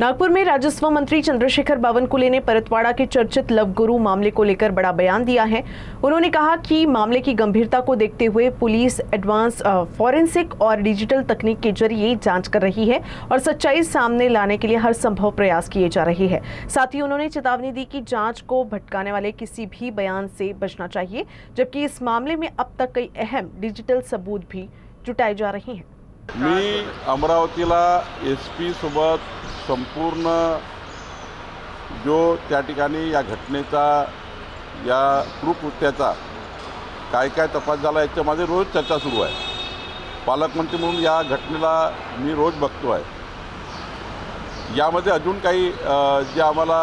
नागपुर में राजस्व मंत्री चंद्रशेखर बावनकुले ने परतवाड़ा के चर्चित लव गुरु मामले को लेकर बड़ा बयान दिया है। उन्होंने कहा कि मामले की गंभीरता को देखते हुए पुलिस एडवांस फॉरेंसिक और डिजिटल तकनीक के जरिए जांच कर रही है और सच्चाई सामने लाने के लिए हर संभव प्रयास किए जा रहे हैं। साथ ही उन्होंने चेतावनी दी कि जांच को भटकाने वाले किसी भी बयान से बचना चाहिए, जबकि इस मामले में अब तक कई अहम डिजिटल सबूत भी जुटाए जा रहे हैं। मी अमरावतीला SP सोबत संपूर्ण जो त्या ठिकाणी या घटनेचा या कृत्याचा काय तपास झाला याच्या माझे रोज चर्चा सुरू आहे। पालकमंत्री म्हणून या घटनेला मी रोज बघतो आहे। यामध्ये अजून काही जे आम्हाला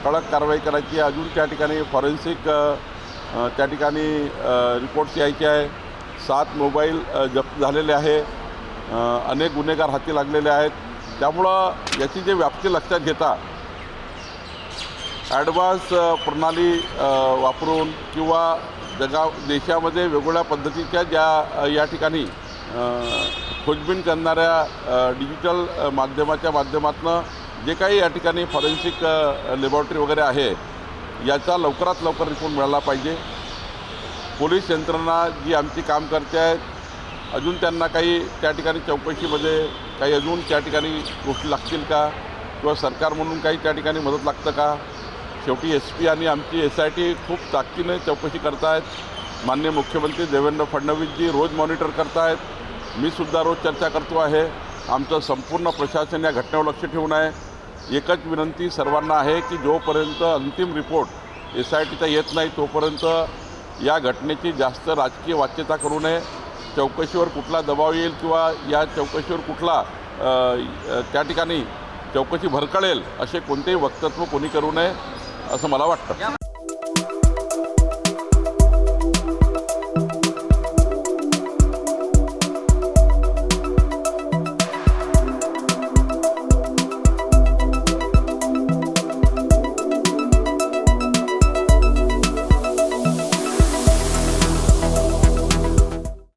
कडक कारवाई करायची आहे, अजून त्या ठिकाणी फॉरेन्सिक त्या ठिकाणी रिपोर्ट्स यायचे आहे। 7 मोबाईल जप्त झालेले आहे, अनेक गुन्हेगार हाती लागलेले आहेत। त्यामुळे याची जे व्याप्ती लक्षात घेता ॲडव्हान्स प्रणाली वापरून किंवा देशामध्ये वेगवेगळ्या पद्धतीच्या ज्या या ठिकाणी खोजबीन करणाऱ्या डिजिटल माध्यमाच्या माध्यमातून जे काही या ठिकाणी फॉरेन्सिक लॅबोरेटरी वगैरे आहे याचा लवकरात लवकर रिपोर्ट मिळाला पाहिजे। पोलीस यंत्रणा जी आमची काम करते आहे, अजून त्यांना काही त्या ठिकाणी चौकशीमध्ये काही अजून त्या ठिकाणी गोष्टी लागतील का किंवा सरकार म्हणून काही त्या ठिकाणी मदत लागतं का। शेवटी SP आणि आमची SIT खूप ताकदीने चौकशी करत आहेत। माननीय मुख्यमंत्री देवेंद्र फडणवीसजी रोज मॉनिटर करत आहेत, मी सुद्धा रोज चर्चा करतो आहे। आमचं संपूर्ण प्रशासन या घटनेवर लक्ष ठेवून आहे। एकच विनंती सर्वांना आहे की जोपर्यंत अंतिम रिपोर्ट SITचा येत नाही तोपर्यंत या घटनेची जास्त राजकीय वाच्यता करू नये। चौकशीवर कुठला दबाव येईल किंवा या चौकशीवर कुठला त्या ठिकाणी चौकशी भरकळेल असे कोणतेही वक्तव्य कोणी करू नये असं मला वाटतं।